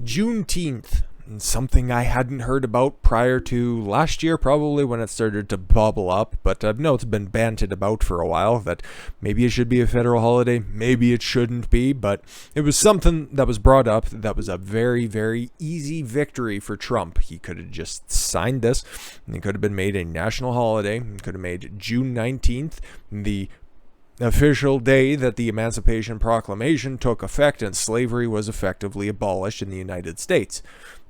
Juneteenth. Something I hadn't heard about prior to last year, probably when it started to bubble up, but I know it's been banted about for a while that maybe it should be a federal holiday, maybe it shouldn't be, but it was something that was brought up that was a very, very easy victory for Trump. He could have just signed this, and it could have been made a national holiday. He could have made June 19th the official day that the Emancipation Proclamation took effect and slavery was effectively abolished in the United States.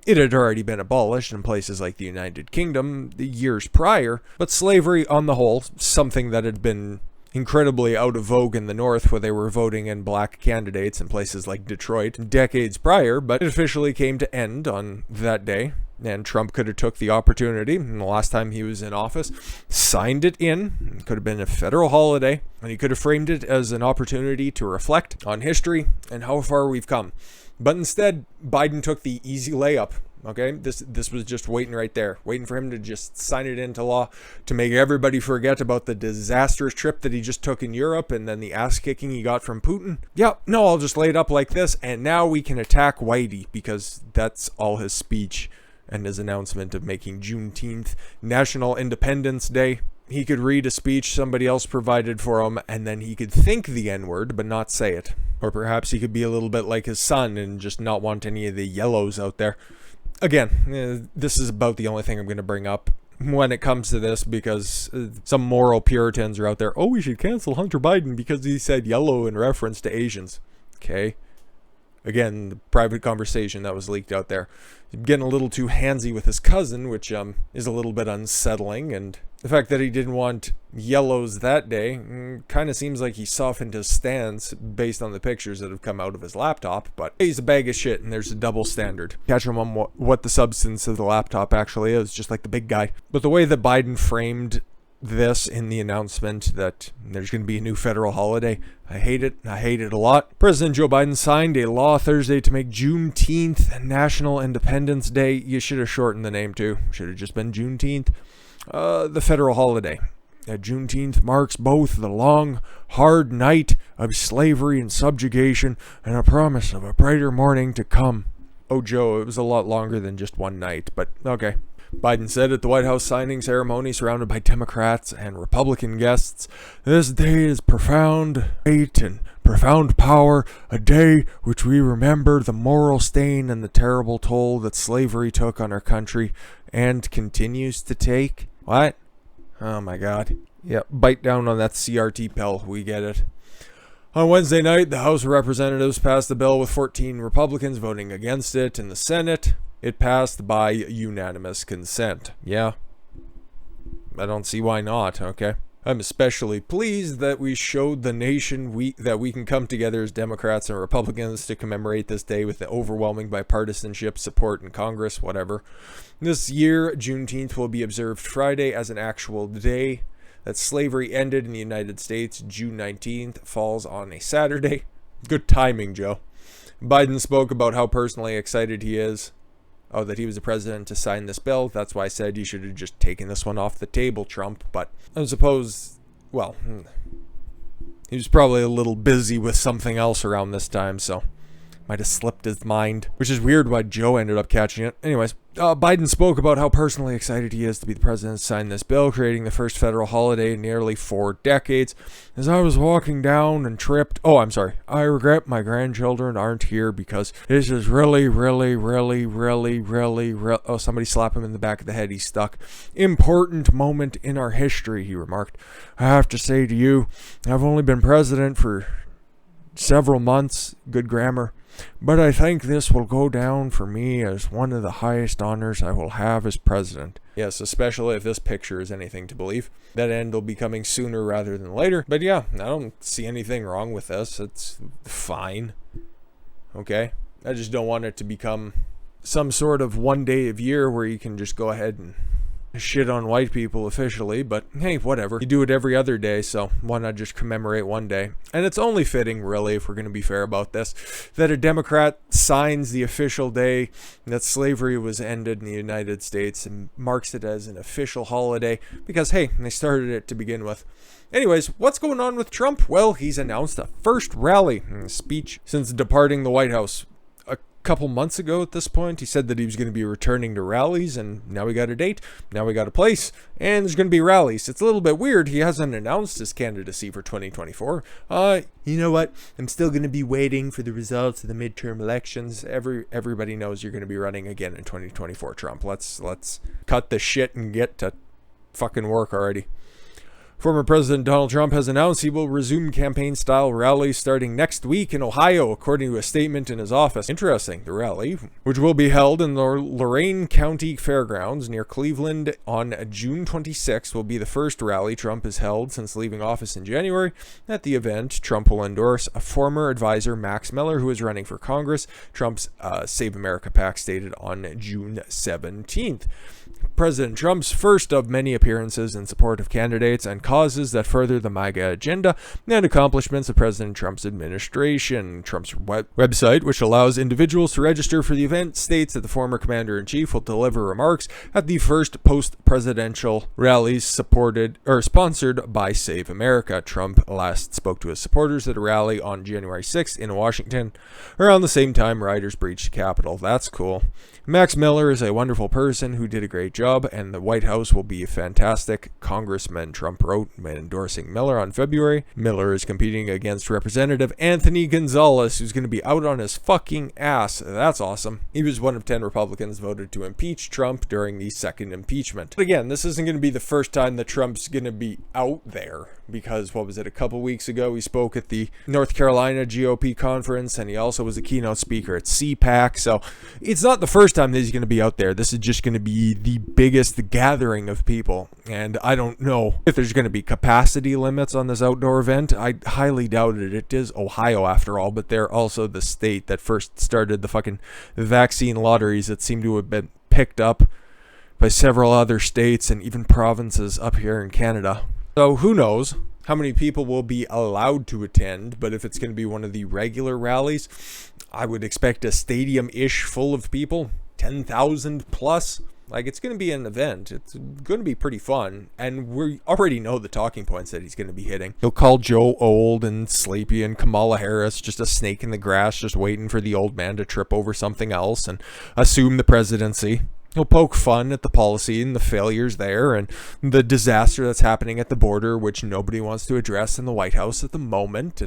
It had already been abolished in places like the United Kingdom the years prior, but slavery on the whole, something that had been incredibly out of vogue in the North where they were voting in black candidates in places like Detroit decades prior, but it officially came to end on that day. And Trump could have took the opportunity, and the last time he was in office, signed it in. It could have been a federal holiday, and he could have framed it as an opportunity to reflect on history and how far we've come. But instead, Biden took the easy layup. Okay, this was just waiting right there, waiting for him to just sign it into law to make everybody forget about the disastrous trip that he just took in Europe and then the ass kicking he got from Putin. Yeah, no, I'll just lay it up like this, and now we can attack Whitey because that's all his speech and his announcement of making Juneteenth National Independence Day. He could read a speech somebody else provided for him, and then he could think the N-word but not say it. Or perhaps he could be a little bit like his son and just not want any of the yellows out there. Again, this is about the only thing I'm going to bring up when it comes to this, because some moral Puritans are out there. Oh, we should cancel Hunter Biden because he said yellow in reference to Asians. Okay. Again, the private conversation that was leaked out there. Getting a little too handsy with his cousin, which is a little bit unsettling. And the fact that he didn't want yellows that day kind of seems like he softened his stance based on the pictures that have come out of his laptop. But he's a bag of shit, and there's a double standard. Catch him on what the substance of the laptop actually is, just like the big guy. But the way that Biden framed this in the announcement that there's going to be a new federal holiday, I hate it. I hate it a lot. President Joe Biden signed a law Thursday to make Juneteenth National Independence Day. You should have shortened the name too. Should have just been Juneteenth. The federal holiday. Juneteenth marks both the long, hard night of slavery and subjugation and a promise of a brighter morning to come. Oh, Joe, it was a lot longer than just one night, but okay. Biden said at the White House signing ceremony surrounded by Democrats and Republican guests, "This day is profound weight and profound power, a day which we remember the moral stain and the terrible toll that slavery took on our country and continues to take." What? Oh my God. Yep, bite down on that CRT pill. We get it. On Wednesday night, the House of Representatives passed the bill with 14 Republicans voting against it. In the Senate, it passed by unanimous consent. Yeah. I don't see why not, okay? I'm especially pleased that we showed the nation that we can come together as Democrats and Republicans to commemorate this day with the overwhelming bipartisanship support in Congress, whatever. This year, Juneteenth will be observed Friday as an actual day that slavery ended in the United States. June 19th falls on a Saturday. Good timing, Joe. Biden spoke about how personally excited he is that he was the president to sign this bill. That's why I said you should have just taken this one off the table, Trump. But I suppose, well, he was probably a little busy with something else around this time, so might have slipped his mind, which is weird why Joe ended up catching it. Anyways, Biden spoke about how personally excited he is to be the president to sign this bill, creating the first federal holiday in nearly 4 decades. As I was walking down and tripped, I regret my grandchildren aren't here because this is really, oh, somebody slap him in the back of the head, he's stuck. Important moment in our history, he remarked. I have to say to you, I've only been president for several months, good grammar, but I think this will go down for me as one of the highest honors I will have as president. Yes, especially if this picture is anything to believe. That end will be coming sooner rather than later. But yeah, I don't see anything wrong with this. It's fine. Okay? I just don't want it to become some sort of one day of year where you can just go ahead and shit on white people officially, but hey, whatever. You do it every other day, so why not just commemorate one day? And it's only fitting, really, if we're going to be fair about this, that a Democrat signs the official day that slavery was ended in the United States and marks it as an official holiday because, hey, they started it to begin with. Anyways, what's going on with Trump? Well, he's announced a first rally speech since departing the White House. couple months ago at this point. He said that he was going to be returning to Rallies, and now we got a date, now we got a place, and there's going to be Rallies. It's a little bit weird. He hasn't announced his candidacy for 2024. You know what? I'm still going to be waiting for the results of the midterm elections. Everybody knows you're going to be running again in 2024, Trump. Let's cut the shit and get to fucking work already. Former President Donald Trump has announced he will resume campaign-style rallies starting next week in Ohio, according to a statement in his office. Interesting. The rally, which will be held in the Lorain County Fairgrounds near Cleveland on June 26, will be the first rally Trump has held since leaving office in January. At the event, Trump will endorse a former advisor, Max Miller, who is running for Congress, Trump's Save America PAC stated on June 17th. President Trump's first of many appearances in support of candidates and causes that further the MAGA agenda and accomplishments of President Trump's administration. Trump's website, which allows individuals to register for the event, states that the former commander-in-chief will deliver remarks at the first post-presidential rallies sponsored by Save America. Trump last spoke to his supporters at a rally on January 6th in Washington. Around the same time, rioters breached the Capitol. That's cool. Max Miller is a wonderful person who did a great job, and the White House will be fantastic, Congressman Trump wrote when endorsing Miller on February. Miller is competing against Representative Anthony Gonzalez, who's going to be out on his fucking ass. That's awesome. He was one of 10 Republicans voted to impeach Trump during the second impeachment. But again, this isn't going to be the first time that Trump's going to be out there, because, a couple weeks ago, he spoke at the North Carolina GOP conference, and he also was a keynote speaker at CPAC, so it's not the first time that he's going to be out there. This is just going to be the biggest gathering of people, and I don't know if there's going to be capacity limits on this outdoor event. I highly doubt it. It is Ohio after all, but they're also the state that first started the fucking vaccine lotteries that seem to have been picked up by several other states and even provinces up here in Canada. So who knows how many people will be allowed to attend, but if it's going to be one of the regular rallies, I would expect a stadium-ish full of people, 10,000 plus. Like, it's going to be an event. It's going to be pretty fun, and we already know the talking points that he's going to be hitting. He'll call Joe old and sleepy, and Kamala Harris just a snake in the grass, just waiting for the old man to trip over something else and assume the presidency. He'll poke fun at the policy and the failures there and the disaster that's happening at the border, which nobody wants to address in the White House at the moment,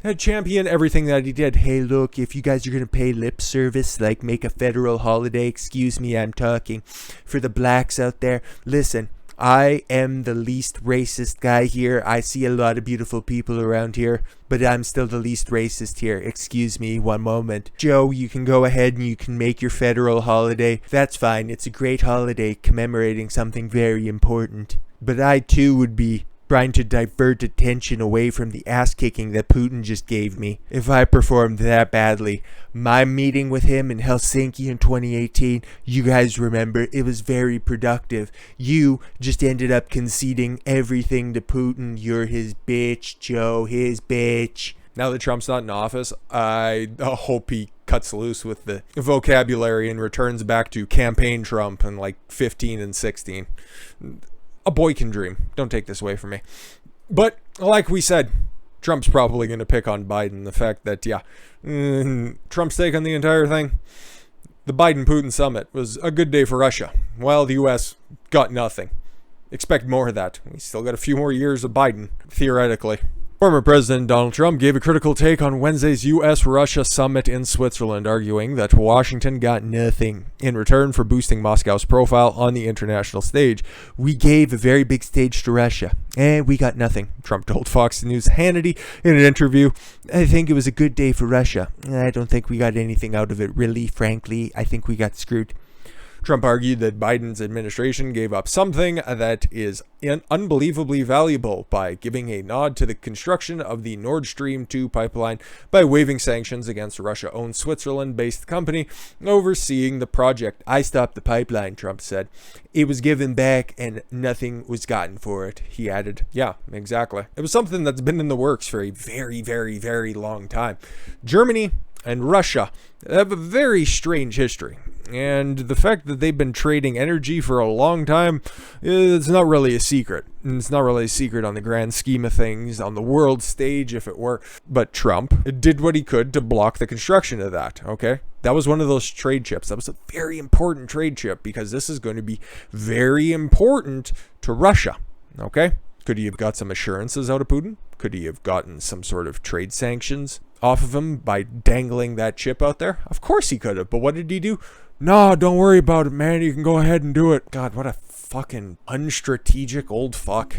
and champion everything that he did. Hey, look, if you guys are going to pay lip service, like make a federal holiday, excuse me, I'm talking for the blacks out there. Listen, I am the least racist guy here. I see a lot of beautiful people around here, but I'm still the least racist here. Excuse me, one moment. Joe, you can go ahead and you can make your federal holiday. That's fine. It's a great holiday commemorating something very important. But I too would be trying to divert attention away from the ass-kicking that Putin just gave me. If I performed that badly, my meeting with him in Helsinki in 2018, you guys remember, it was very productive. You just ended up conceding everything to Putin. You're his bitch, Joe, his bitch. Now that Trump's not in office, I hope he cuts loose with the vocabulary and returns back to campaign Trump in like 15 and 16. A boy can dream. Don't take this away from me. But like we said, Trump's probably going to pick on Biden. The fact that, Trump's take on the entire thing. The Biden-Putin summit was a good day for Russia, while the U.S. got nothing. Expect more of that. We still got a few more years of Biden, theoretically. Former President Donald Trump gave a critical take on Wednesday's U.S.-Russia summit in Switzerland, arguing that Washington got nothing in return for boosting Moscow's profile on the international stage. We gave a very big stage to Russia, and we got nothing, Trump told Fox News' Hannity in an interview. I think it was a good day for Russia. I don't think we got anything out of it, really, frankly. I think we got screwed. Trump argued that Biden's administration gave up something that is unbelievably valuable by giving a nod to the construction of the Nord Stream 2 pipeline by waiving sanctions against a Russia-owned Switzerland-based company overseeing the project. I stopped the pipeline, Trump said. It was given back and nothing was gotten for it, he added. Yeah, exactly. It was something that's been in the works for a very, very, very long time. Germany and Russia have a very strange history. And the fact that they've been trading energy for a long time, it's not really a secret. It's not really a secret on the grand scheme of things, on the world stage, if it were. But Trump did what he could to block the construction of that, okay? That was one of those trade chips. That was a very important trade chip because this is going to be very important to Russia. Okay? Could he have got some assurances out of Putin? Could he have gotten some sort of trade sanctions off of him by dangling that chip out there? Of course he could have. But what did he do? No, don't worry about it, man. You can go ahead and do it. God, what a fucking unstrategic old fuck.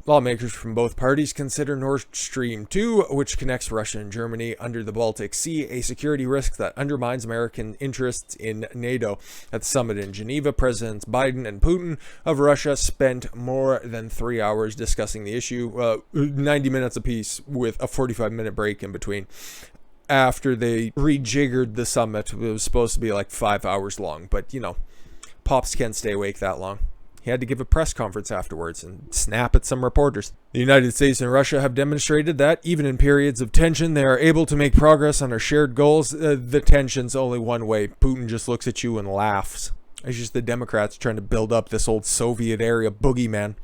Lawmakers from both parties consider Nord Stream 2, which connects Russia and Germany under the Baltic Sea, a security risk that undermines American interests in NATO. At the summit in Geneva, Presidents Biden and Putin of Russia spent more than 3 hours discussing the issue, 90 minutes apiece, with a 45-minute break in between. After they rejiggered the summit, it was supposed to be like 5 hours long, but you know, Pops can't stay awake that long. He had to give a press conference afterwards and snap at some reporters. The United States and Russia have demonstrated that, even in periods of tension, they are able to make progress on our shared goals. The tension's only one way. Putin just looks at you and laughs. It's just the Democrats trying to build up this old Soviet-era boogeyman.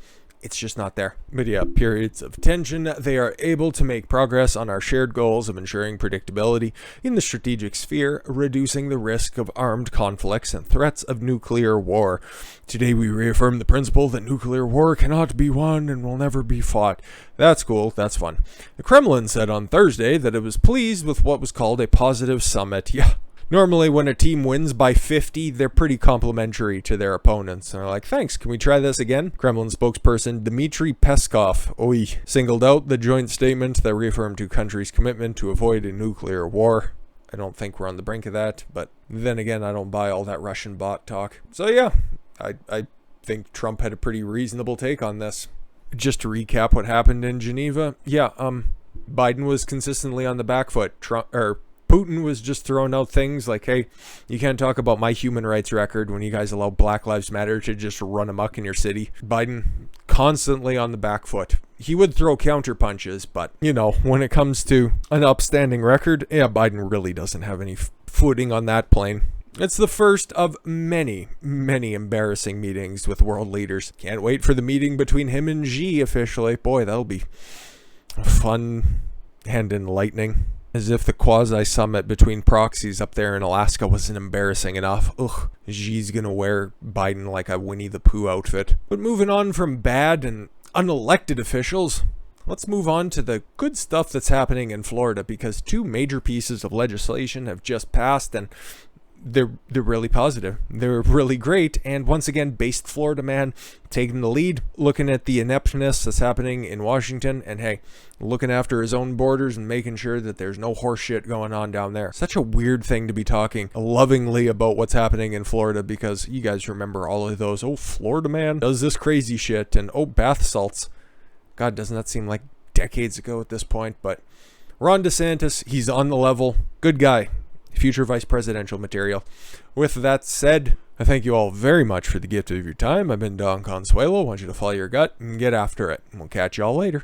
It's just not there. But yeah, periods of tension, they are able to make progress on our shared goals of ensuring predictability in the strategic sphere, reducing the risk of armed conflicts and threats of nuclear war. Today we reaffirm the principle that nuclear war cannot be won and will never be fought. That's cool, that's fun. The Kremlin said on Thursday that it was pleased with what was called a positive summit. Yeah. Normally, when a team wins by 50, they're pretty complimentary to their opponents. And they're like, thanks, can we try this again? Kremlin spokesperson Dmitry Peskov, singled out the joint statement that reaffirmed two countries' commitment to avoid a nuclear war. I don't think we're on the brink of that, but then again, I don't buy all that Russian bot talk. So yeah, I think Trump had a pretty reasonable take on this. Just to recap what happened in Geneva, Biden was consistently on the back foot. Putin was just throwing out things like, hey, you can't talk about my human rights record when you guys allow Black Lives Matter to just run amok in your city. Biden constantly on the back foot. He would throw counter punches, but, you know, when it comes to an upstanding record, yeah, Biden really doesn't have any footing on that plane. It's the first of many, many embarrassing meetings with world leaders. Can't wait for the meeting between him and Xi officially. Boy, that'll be fun and enlightening. As if the quasi-summit between proxies up there in Alaska wasn't embarrassing enough. Ugh, Xi's gonna wear Biden like a Winnie the Pooh outfit. But moving on from bad and unelected officials, let's move on to the good stuff that's happening in Florida, because two major pieces of legislation have just passed, and they're really positive. They're really great, and once again, based Florida man taking the lead, looking at the ineptness that's happening in Washington, and hey, looking after his own borders and making sure that there's no horse shit going on down there. Such a weird thing to be talking lovingly about what's happening in Florida, because you guys remember all of those, oh, Florida man does this crazy shit, and oh, bath salts. God, doesn't that seem like decades ago at this point? But Ron DeSantis, he's on the level. Good guy. Future vice presidential material. With that said, I thank you all very much for the gift of your time. I've been Don Consuelo. I want you to follow your gut and get after it. And we'll catch y'all later.